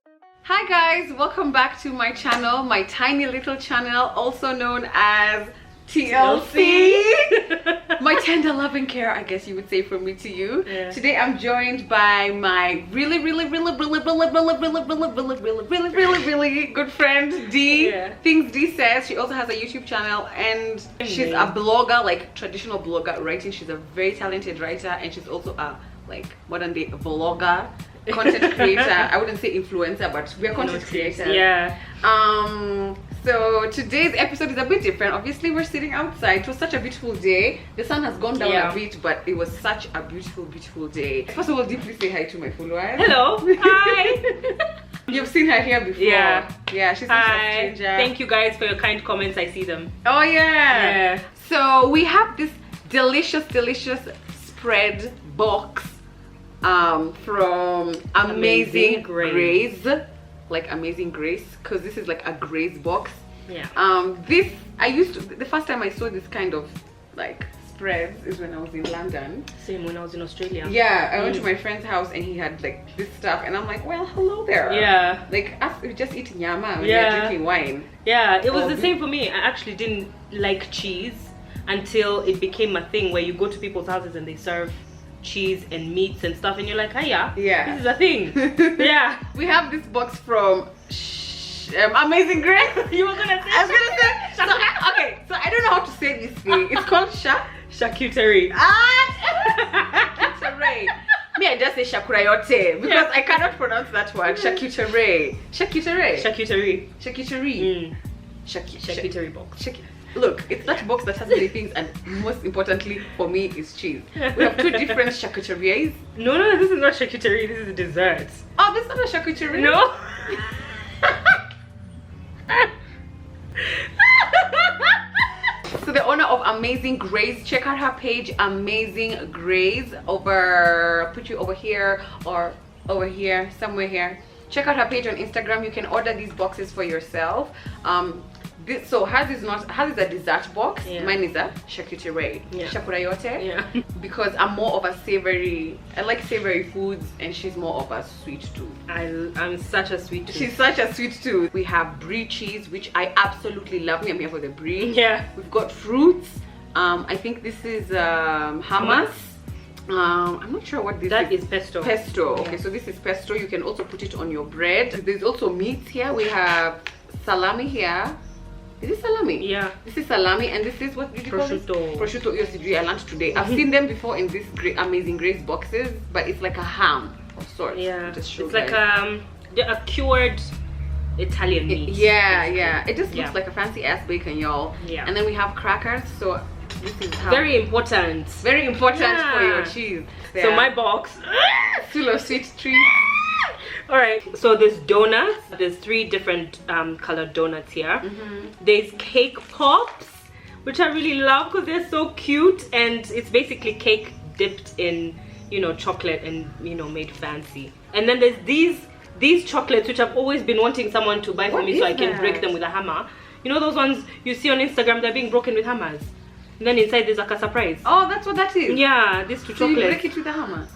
Hi guys, welcome back to my channel, my tiny little channel, also known as TLC. My tender loving care, I guess you would say, from me to you. Yeah. Today I'm joined by my really good friend D. Yeah. Things D says. She also has a YouTube channel and she's a blogger, like traditional blogger writing. She's a very talented writer and she's also a like modern day vlogger, content creator. I wouldn't say influencer, but we are content creators. Yeah. So today's episode is a bit different. Obviously we're sitting outside. It was such a beautiful day. The sun has gone down a bit, but it was such a beautiful day. First of all, deeply say hi to my followers. Hello. Hi. You've seen her here before. Yeah, she's not a stranger. Thank you guys for your kind comments. I see them. Oh yeah. So we have this delicious spread box from Amazing Grace. Like Amazing Grace, because this is like a Grace box. Yeah. This the first time I saw this kind of like spreads is when I was in London. Same when I was in Australia. Yeah, I went to my friend's house and he had like this stuff and I'm like, well, hello there. Yeah. Like us, we just eating nyama when we're drinking wine. Yeah, it was the same for me. I actually didn't like cheese until it became a thing where you go to people's houses and they serve cheese and meats and stuff and you're like, hiya, this is a thing. Yeah. We have this box from Amazing Grace. You were gonna say? I was gonna say. So, okay, so I don't know how to say this thing. It's called charcuterie. Charcuterie. Me, I just say shakurayote because I cannot pronounce that word. Charcuterie. Charcuterie box. Look, it's that box that has many things, and most importantly for me is cheese. We have two different charcuteries. No, this is not charcuterie, this is a dessert. Oh, this is not a charcuterie? No. So the owner of Amazing Grace, check out her page, Amazing Grace. Put you over here or over here, somewhere here. Check out her page on Instagram. You can order these boxes for yourself. So hers is a dessert box. Mine is a charcuterie. Shakurayote. Because I'm more of a I like savory foods and she's more of a sweet tooth. I'm such a sweet tooth. She's such a sweet tooth. We have brie cheese, which I absolutely love. I'm here for the brie. Yeah. We've got fruits. I think this is hummus. I'm not sure what this is. That is pesto. Pesto. Yeah. Okay, so this is pesto. You can also put it on your bread. There's also meats here. We have salami here. Is this salami? Yeah. This is salami and this is what did you call this? Prosciutto. Yes, I learned today. I've seen them before in these Amazing Grace boxes, but it's like a ham of sorts. Yeah. It's like a cured Italian meat. Yeah. It just looks like a fancy ass bacon, y'all. Yeah. And then we have crackers. So this is how very important for your cheese. Yeah. So my box full of sweet treats. All right, so there's donuts. There's 3 different colored donuts here. There's cake pops, which I really love because they're so cute, and it's basically cake dipped in, chocolate and made fancy. And then there's these chocolates which I've always been wanting someone to buy for me so I can break them with a hammer. You know those ones you see on Instagram? They're being broken with hammers. And then inside there's like a surprise. Oh, that's what that is. Yeah, these 2 chocolates. You break it with a hammer.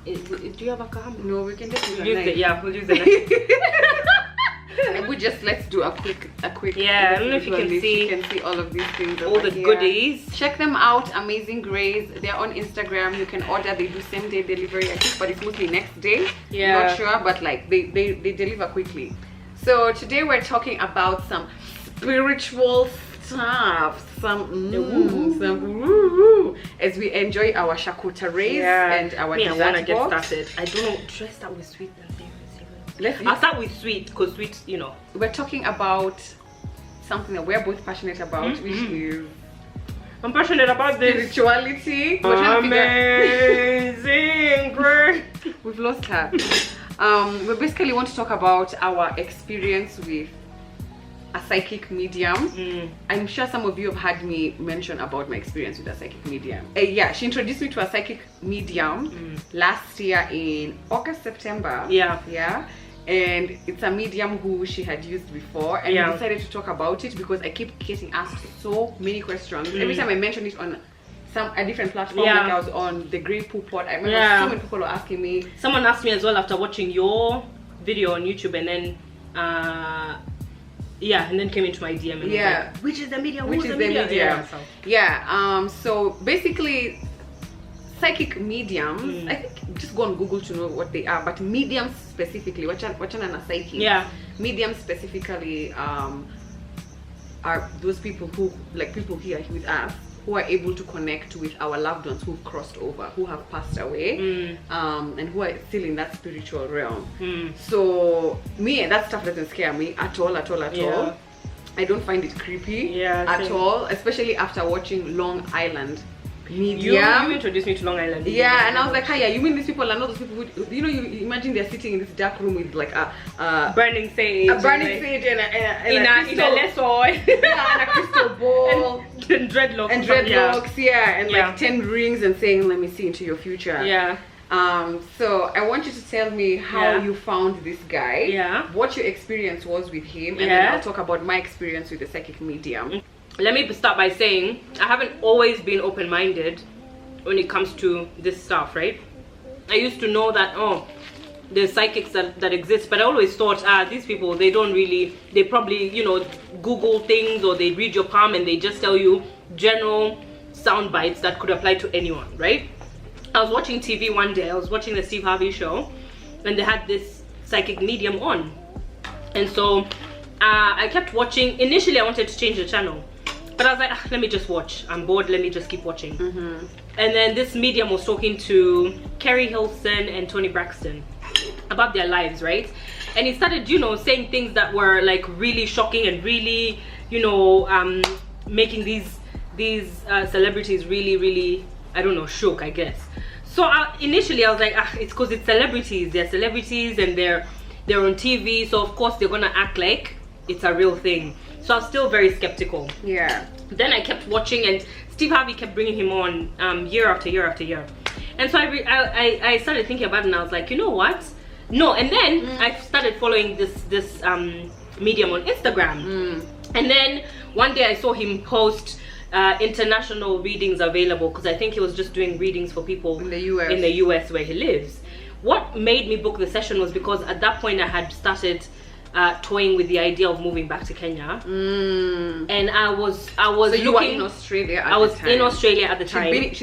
Do you have a hammer? No, we can just use a knife. Yeah, we'll use the knife. Let's do a quick. Yeah, I don't know if you can see. You can see all of these things. All the goodies. Check them out, Amazing Grace. They're on Instagram. You can order. They do same day delivery, I think, but it's mostly next day. Yeah. Not sure, but like they deliver quickly. So today we're talking about some spiritual stuff, as we enjoy our charcuteries and our dessert I want to get started. I don't know, should I start with sweet and savory? I'll start with sweet because sweet, we're talking about something that we're both passionate about, which is I'm passionate about this spirituality. Amazing Grace. We've lost her. We basically want to talk about our experience with a psychic medium. I'm sure some of you have heard me mention about my experience with a psychic medium. She introduced me to a psychic medium last year in August, September. And it's a medium who she had used before, and we decided to talk about it because I keep getting asked so many questions. Every time I mention it on a different platform, like I was on the Grey Poo Pot, I remember so many people were asking me. Someone asked me as well after watching your video on YouTube, and then yeah, and then came into my DM and was like, which is the medium? Which is the medium? So basically, psychic mediums, I think just go on Google to know what they are, but mediums specifically, wachana psychic. Yeah. Mediums specifically are those people who, like people here with us, who are able to connect with our loved ones who've crossed over, who have passed away, and who are still in that spiritual realm. So me, that stuff doesn't scare me at all. I don't find it creepy at all, especially after watching Long Island Media. You introduced me to Long Island. Yeah, and I was like, hiya, you mean these people are not those people who, you know, you imagine they're sitting in this dark room with like a burning sage, and a less oil, and a crystal ball, and dreadlocks, and like 10 rings, and saying, let me see into your future. So I want you to tell me how you found this guy, what your experience was with him, and then I'll talk about my experience with the psychic medium. Let me start by saying I haven't always been open-minded when it comes to this stuff, right? I used to know that, oh, there's psychics that exist, but I always thought, these people, they probably, you know, Google things, or they read your palm and they just tell you general sound bites that could apply to anyone, right? I was watching TV one day, I was watching the Steve Harvey show, and they had this psychic medium on. And so I kept watching. Initially, I wanted to change the channel, but I was like, let me just watch. I'm bored, let me just keep watching. And then this medium was talking to Kerry Hilson and Tony Braxton about their lives, right? And he started, you know, saying things that were like really shocking and really, you know, making these celebrities really, I don't know, shook, I guess. So initially I was like, it's because it's celebrities. They're celebrities and they're on TV, so of course they're gonna act like it's a real thing. So I was still very skeptical. Then I kept watching, and Steve Harvey kept bringing him on year after year after year. And so I started thinking about it, and I was like, you know what? No. And then I started following this medium on Instagram. And then one day I saw him post international readings available, because I think he was just doing readings for people in the US where he lives. What made me book the session was because at that point I had started toying with the idea of moving back to Kenya, and I was so looking. You were in Australia at the time. In Australia at the time.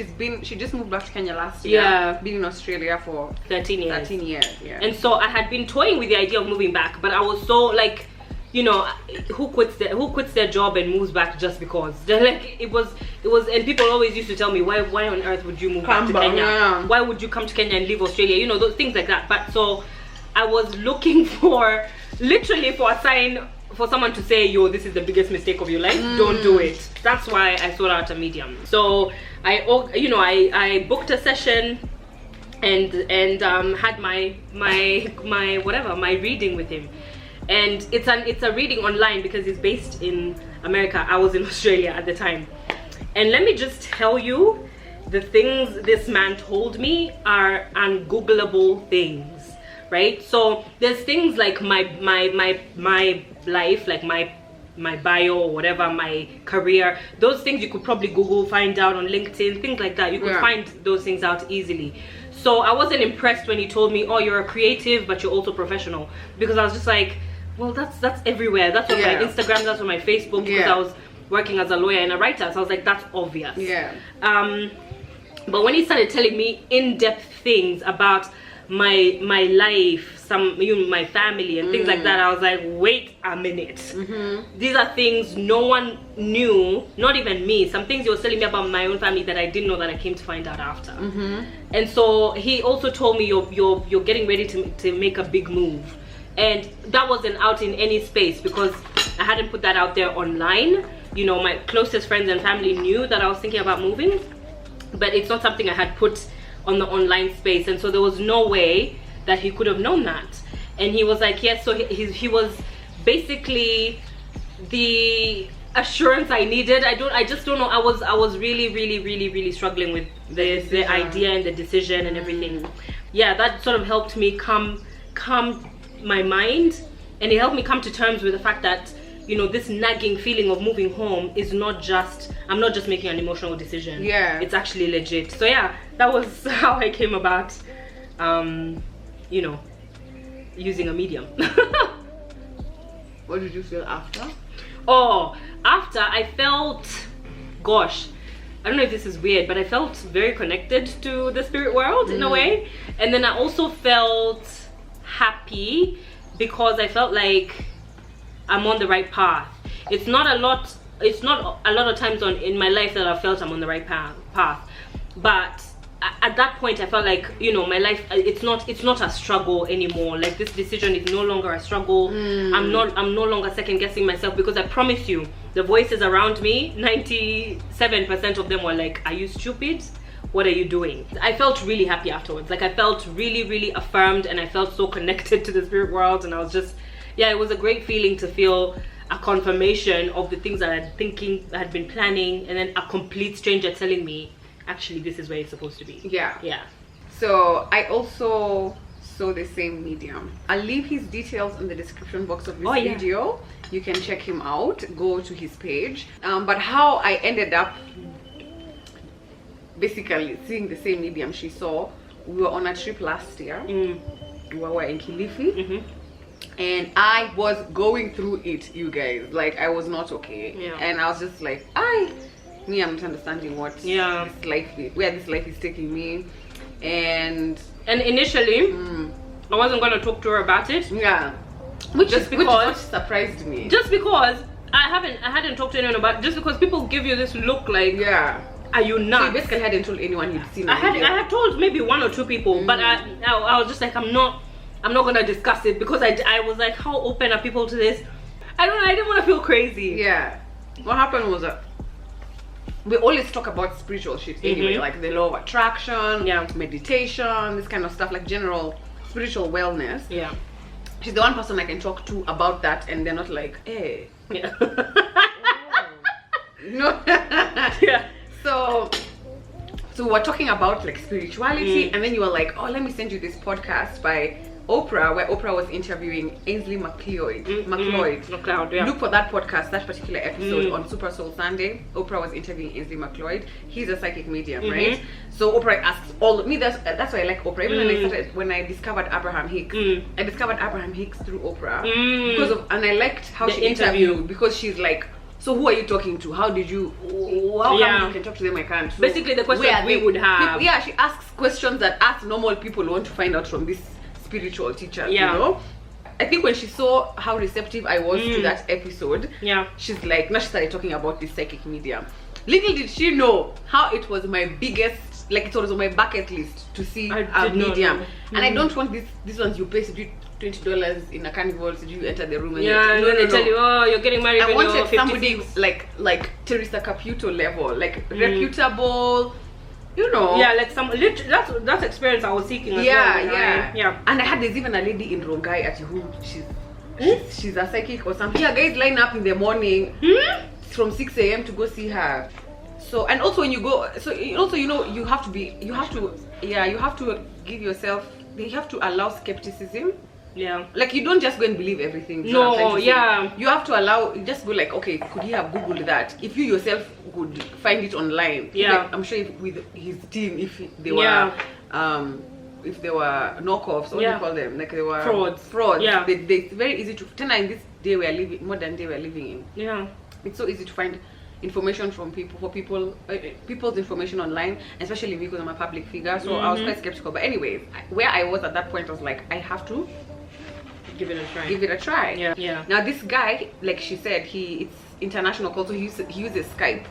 She just moved back to Kenya last year. Been in Australia for 13 years. 13 years. And so I had been toying with the idea of moving back, but I was so like, you know, who quits their job and moves back just because? Like it was, and people always used to tell me, why on earth would you move back to Kenya? Why would you come to Kenya and leave Australia? You know, those things like that. But so I was looking literally for a sign for someone to say, yo, this is the biggest mistake of your life, don't do it. That's why I sought out a medium. So I booked a session and had my reading with him. And it's a reading online because it's based in America. I was in Australia at the time. And let me just tell you, the things this man told me are ungoogleable things, right? So there's things like my life, like my bio or whatever, my career, those things you could probably Google, find out on LinkedIn, things like that. You could find those things out easily. So I wasn't impressed when he told me, oh, you're a creative but you're also professional, because I was just like, well, that's everywhere. That's on my Instagram, that's on my Facebook, because I was working as a lawyer and a writer, so I was like, that's obvious. But when he started telling me in-depth things about my life, my family and things like that, I was like, wait a minute. These are things no one knew, not even me. Some things he was telling me about my own family that I didn't know, that I came to find out after. And so he also told me, you're getting ready to make a big move. And that wasn't out in any space because I hadn't put that out there online. You know, my closest friends and family knew that I was thinking about moving, but it's not something I had put on the online space. And so there was no way that he could have known that. And he was like, yes. So he was basically the assurance I needed. I just don't know. I was really struggling with the idea and the decision and everything. Yeah, that sort of helped me calm my mind, and it helped me come to terms with the fact that, you know, this nagging feeling of moving home is not just, I'm not just making an emotional decision. It's actually legit. So yeah, that was how I came about, you know, using a medium. What did you feel after? Oh, after I felt, gosh, I don't know if this is weird, but I felt very connected to the spirit world in a way. And then I also felt happy because I felt like I'm on the right path. It's not a lot of times in my life that I felt I'm on the right path. But at that point I felt like, you know, my life, it's not a struggle anymore. Like, this decision is no longer a struggle. I'm no longer second guessing myself, because I promise you, the voices around me, 97% of them were like, are you stupid? What are you doing? I felt really happy afterwards. Like, I felt really, really affirmed, and I felt so connected to the spirit world. And I was just, yeah, it was a great feeling to feel a confirmation of the things that I had been planning, and then a complete stranger telling me, actually, this is where it's supposed to be. Yeah. So I also saw the same medium. I'll leave his details in the description box of this video. You can check him out, go to his page. But how I ended up basically seeing the same medium she saw, we were on a trip last year. We were in Kilifi. And I was going through it, you guys. Like, I was not okay. And I was just like, I'm not understanding what where this life is taking me. And initially I wasn't going to talk to her about it. Which surprised me. Just because I hadn't talked to anyone about it, just because people give you this look like, are you nuts? So you basically hadn't told anyone you'd seen. I had told maybe 1 or 2 people, but I was just like, I'm not gonna discuss it, because I was like, how open are people to this? I didn't want to feel crazy. What happened was that we always talk about spiritual shit anyway, like the law of attraction, meditation, this kind of stuff, like general spiritual wellness. She's the one person I can talk to about that, and they're not like, hey. No. So we're talking about like spirituality, and then you were like, oh, let me send you this podcast by Oprah, where Oprah was interviewing Ainsley McLeod. Look for that podcast, that particular episode on Super Soul Sunday. Oprah was interviewing Ainsley McLeod. He's a psychic medium, right? So Oprah asks all of me. That's why I like Oprah. Even when I discovered Abraham Hicks, I discovered Abraham Hicks through Oprah and I liked how she interviewed, because she's like, so who are you talking to? How come you can talk to them? I can't. So basically the question we would have. People, she asks questions that us normal people want to find out from this spiritual teacher. You know, I think when she saw how receptive I was to that episode, she's like, now she started talking about this psychic medium. Little did she know how it was my biggest, like, it was on my bucket list to see a medium. And I don't want these ones you pay $20 in a carnival, so you enter the room and they tell you, oh, you're getting married. I wanted somebody like Teresa Caputo level, like reputable, you know. Like that's experience I was seeking as well. And there's even a lady in Rongai at who she's a psychic or something. Guys line up in the morning from 6 a.m. to go see her. So, and also when you go, you have to give yourself, you have to allow skepticism. Like, you don't just go and believe everything. You have to allow, just go like, okay, could he have googled that? If you yourself could find it online, like, I'm sure with his team, if they were knockoffs, what do you call them? Like, they were frauds. It's very easy to turn in this day modern day we're living in. It's so easy to find information from people's information online, especially because I'm a public figure. So I was quite skeptical. But anyways, where I was at that point, I was like, I have to give it a try. Now this guy, like she said, it's international call, so he uses Skype.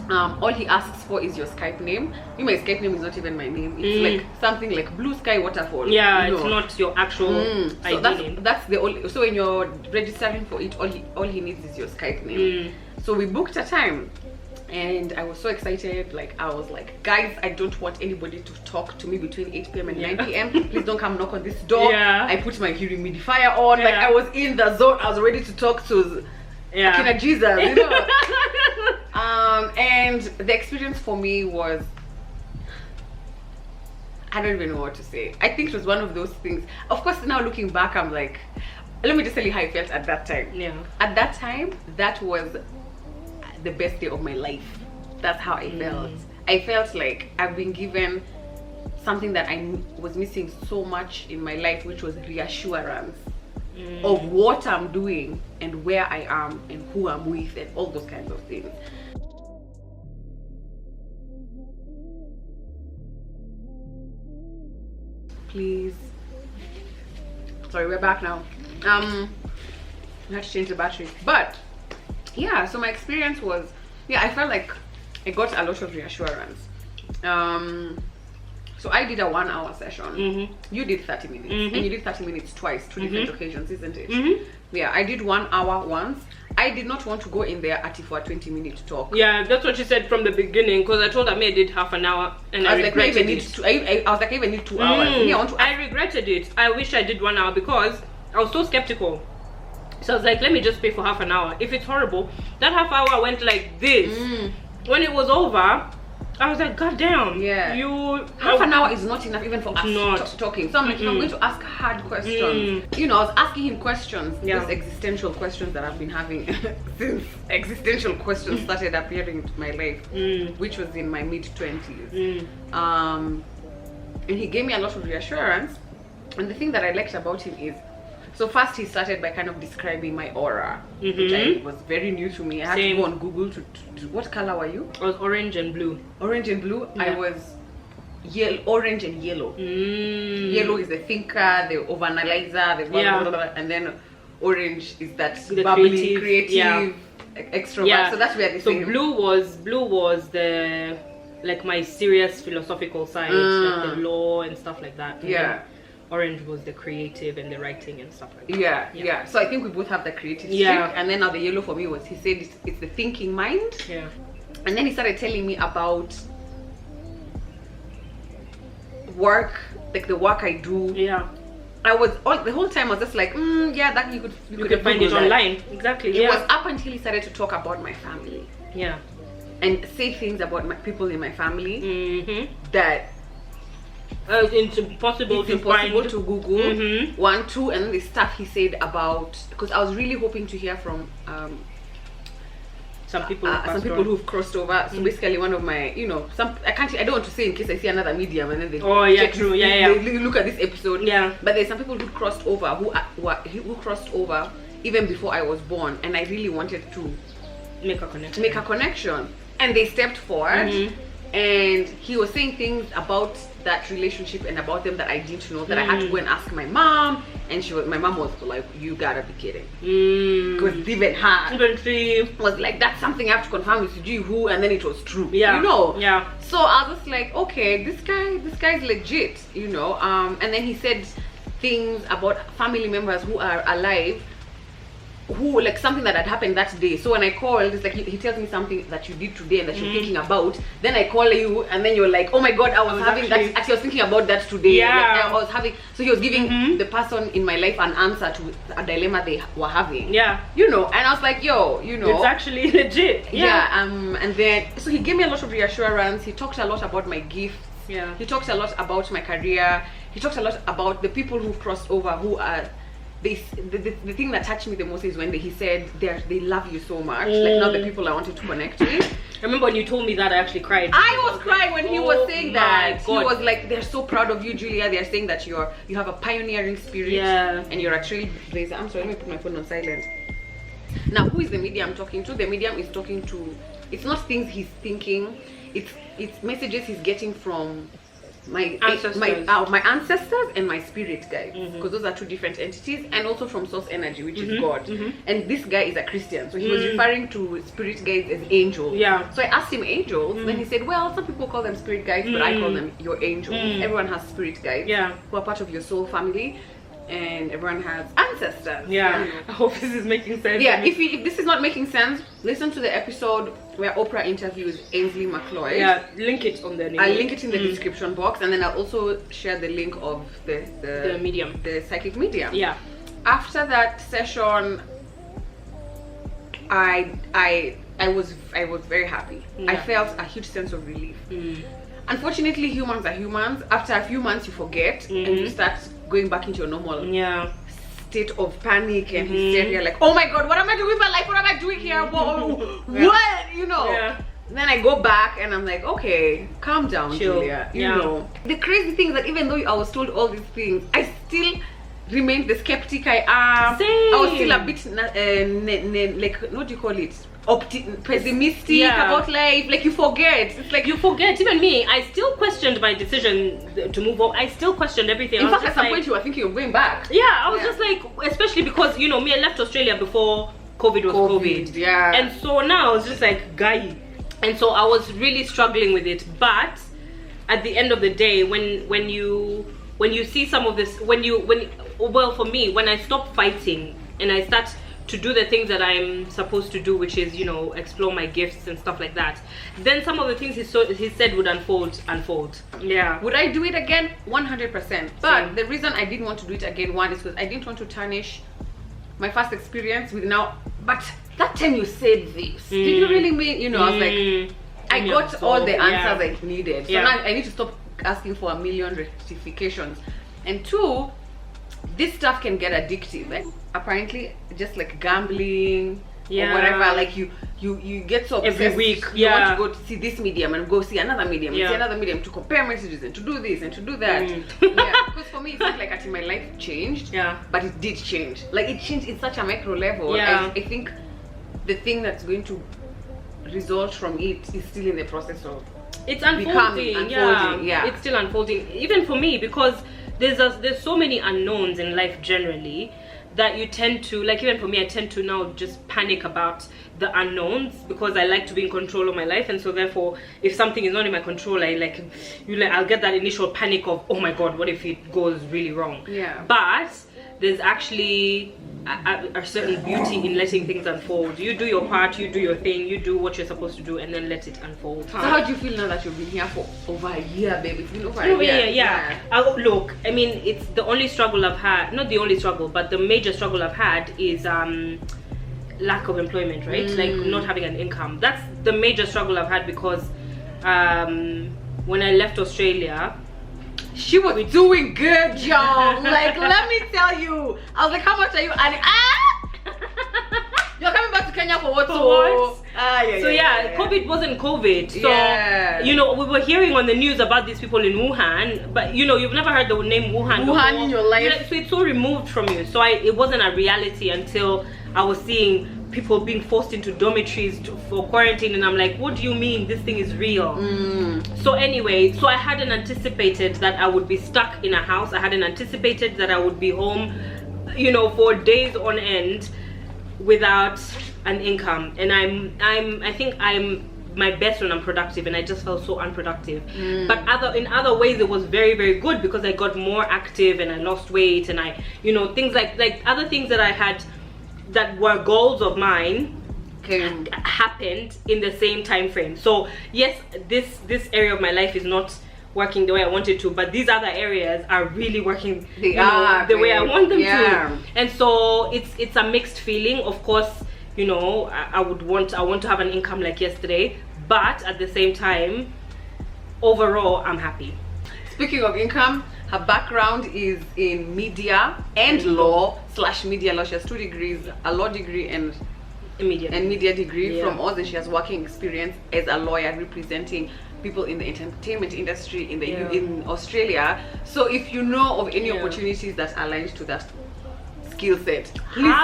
All he asks for is your Skype name. My Skype name is not even my name. It's like something like Blue Sky Waterfall. It's not your actual ID name. That's the only. So when you're registering for it, all he needs is your Skype name. So we booked a time, and I was so excited. Like, I was like, guys, I don't want anybody to talk to me between 8 p.m. and 9 p.m. Please don't come knock on this door. I put my humidifier on. Like, I was in the zone. I was ready to talk to Akina Jesus, you know. And the experience for me was, I don't even know what to say. I think it was one of those things. Of course, now looking back, I'm like, let me just tell you how I felt at that time. At that time, that was the best day of my life. That's how I felt. I felt like I've been given something that I was missing so much in my life, which was reassurance of what I'm doing and where I am and who I'm with and all those kinds of things. Please. Sorry, we're back now. I had to change the battery. But yeah, so my experience was, I felt like I got a lot of reassurance. So I did a 1 hour session. You did 30 minutes. And you did 30 minutes twice, 2 different occasions, isn't it? Yeah, I did 1 hour once. I did not want to go in there for a 20-minute talk. Yeah, that's what she said from the beginning, because I told her I did half an hour and I regretted it. I was like, I even need 2 hours. I regretted it. I wish I did 1 hour because I was so skeptical. So I was like, let me just pay for half an hour. If it's horrible, that half hour went like this. When it was over, I was like, God damn. Yeah. Half an hour is not enough even for us talking. So I'm like, I'm going to ask hard questions. You know, I was asking him questions, these existential questions that I've been having since existential questions started appearing into my life, which was in my mid-20s. And he gave me a lot of reassurance. And the thing that I liked about him is, so first he started by kind of describing my aura, which was very new to me. I had to go on Google to what color were you? I was orange and blue. Orange and blue? Yeah. I was orange and yellow. Yellow is the thinker, the overanalyzer, the blah, blah, blah, and then orange is that the bubbly, creative, extrovert. Yeah. So that's where they say. So blue was the, like, my serious philosophical side, like the law and stuff like that. And orange was the creative and the writing and stuff like that. Yeah. So I think we both have the creative streak. And then now the yellow for me was, he said it's the thinking mind. Yeah. And then he started telling me about work, like the work I do. Yeah. I was the whole time I was just like, that you could find it online. Exactly. It was up until he started to talk about my family. Yeah. And say things about people in my family that it's impossible to Google. 1, 2, and then the stuff he said about, because I was really hoping to hear from some people who've crossed over. So basically, one of my, I don't want to say in case I see another medium and then they they look at this episode. Yeah. But there's some people who crossed over who crossed over even before I was born, and I really wanted to make a connection. And they stepped forward, and he was saying things about that relationship and about them that I didn't know, that I had to go and ask my mom, and my mom was like, you gotta be kidding, because even she was like, that's something I have to confirm with you who, and then it was true. So I was like, okay, this guy's legit, and then he said things about family members who are alive, who, like, something that had happened that day. So when I called, it's like he tells me something that you did today and that you're thinking about, then I call you and then you're like, oh my god, I was having that, actually I was thinking about that today. So he was giving the person in my life an answer to a dilemma they were having, and I was like, it's actually legit. And then so he gave me a lot of reassurance. He talked a lot about my gifts. He talked a lot about my career. He talked a lot about the people who've crossed over, who are the thing that touched me the most is when he said they love you so much, like not the people I wanted to connect with. I remember when you told me that, I actually cried. I was crying when he was saying that. He was like, they're so proud of you, Julia. They're saying that you have a pioneering spirit, and you're a trailblazer. I'm sorry, let me put my phone on silent. Now, who is the medium I'm talking to? The medium is talking to, it's not things he's thinking, it's messages he's getting from my ancestors and my spirit guide, because those are two different entities, and also from source energy, which is God. And this guy is a Christian, so he was referring to spirit guides as angels. So I asked him angels, then he said, well, some people call them spirit guides, but I call them your angels. Everyone has spirit guides who are part of your soul family, and everyone has ancestors. I hope this is making sense. If this is not making sense, listen to the episode where Oprah interviews Ainsley McLeod. Link it on the I'll link it in the description box, and then I'll also share the link of the medium, the psychic medium. After that session, I was very happy. I felt a huge sense of relief. Unfortunately, humans are humans. After a few months, you forget and you start going back into your normal state of panic and hysteria, like, oh my god, what am I doing with my life? What am I doing here? What? Then I go back and I'm like, okay, calm down, Chill. Julia. You know. The crazy thing is that even though I was told all these things, I still remained the skeptic I am. Same. I was still a bit like, what do you call it? Pessimistic about life. Like you forget. It's like you forget. Even me, I still questioned my decision to move on. I still questioned everything. In fact, at some point you were thinking of going back. Yeah, I was just like, especially because you know me, I left Australia before COVID was COVID. Yeah. And so now I was just like, guy. And so I was really struggling with it. But at the end of the day, when you see some of this, well, for me, when I stop fighting and I start to do the things that I'm supposed to do, which is, you know, explore my gifts and stuff like that, then some of the things he said would unfold. Yeah. Would I do it again? 100%. But the reason I didn't want to do it again, one, is because I didn't want to tarnish my first experience with now. But that time you said this, did you really mean, you know, I was like, I got all the answers I needed. So now I need to stop asking for a million rectifications. And two, this stuff can get addictive. Like, apparently, just like gambling or whatever, like you get so obsessed. Every week, you want to go to see this medium and go see another medium and see another medium to compare messages and to do this and to do that. Because for me, it's not like actually my life changed, but it did change. Like it changed in such a micro level. I think the thing that's going to result from it is still in the process of it's unfolding. Yeah, it's still unfolding. Even for me, because there's so many unknowns in life generally that you tend to, like, even for me, I tend to now just panic about the unknowns because I like to be in control of my life. And so therefore, if something is not in my control, I'll get that initial panic of, oh my god, what if it goes really wrong? But there's actually a certain beauty in letting things unfold. You do your part, you do your thing, you do what you're supposed to do, and then let it unfold. So how do you feel now that you've been here for over a year, baby? It's been over a year. Look, I mean, it's the only struggle I've had, not the only struggle, but the major struggle I've had is lack of employment, right? Like not having an income. That's the major struggle I've had because when I left Australia, she was doing good, y'all. Like, let me tell you. I was like, how much are you earning? You're coming back to Kenya for what? COVID wasn't COVID. So, you know, we were hearing on the news about these people in Wuhan, but you know, you've never heard the name Wuhan in your life. So it's so removed from you. So it wasn't a reality until I was seeing people being forced into dormitories for quarantine, and I'm like, what do you mean this thing is real? So anyway, so I hadn't anticipated that I would be stuck in a house. I hadn't anticipated that I would be home, you know, for days on end without an income. And I think I'm my best when I'm productive, and I just felt so unproductive. But in other ways it was very, very good because I got more active and I lost weight, and I, you know, things like other things that I had that were goals of mine happened in the same time frame. So yes, this area of my life is not working the way I want it to, but these other areas are really working the way I want them to. And so it's a mixed feeling. Of course, you know, I want to have an income like yesterday, but at the same time, overall I'm happy. Speaking of income, her background is in media and law/media law. She has 2 degrees, a law degree and media degree. From all this, she has working experience as a lawyer representing people in the entertainment industry in Australia. So if you know of any opportunities that align to that skill set, please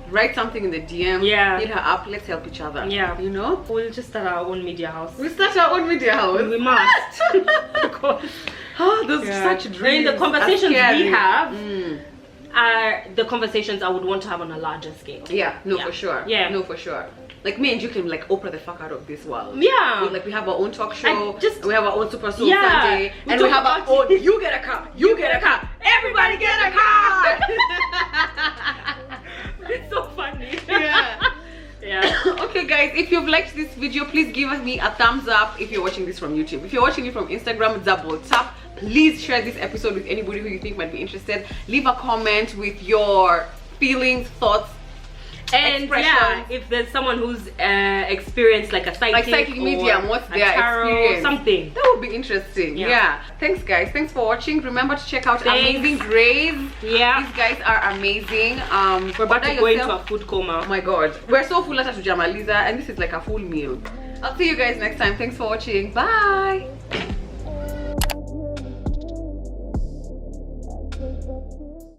write something in the DM. Hit her up. Let's help each other. You know, we'll just start our own media house. We start our own media house. We must. Because those such dreams. I mean, the conversations we have are the conversations I would want to have on a larger scale. For sure. For sure. Like me and you can like Oprah the fuck out of this world. We have our own talk show. We have our own Super Soul Sunday, and we have our own. You get a car. You get a car. Everybody get a car. It's so funny. Okay guys, if you've liked this video, please give me a thumbs up if you're watching this from YouTube. If you're watching it from Instagram, double tap. Please share this episode with anybody who you think might be interested. Leave a comment with your feelings, thoughts, and if there's someone who's experienced like a psychic medium, what's their experience, something that would be interesting. Thanks guys, thanks for watching. Remember to check out Amazing Grays. These guys are amazing. We're about to go into a food coma. Oh my god, we're so full at Tujamaliza, and this is like a full meal. I'll see you guys next time. Thanks for watching. Bye.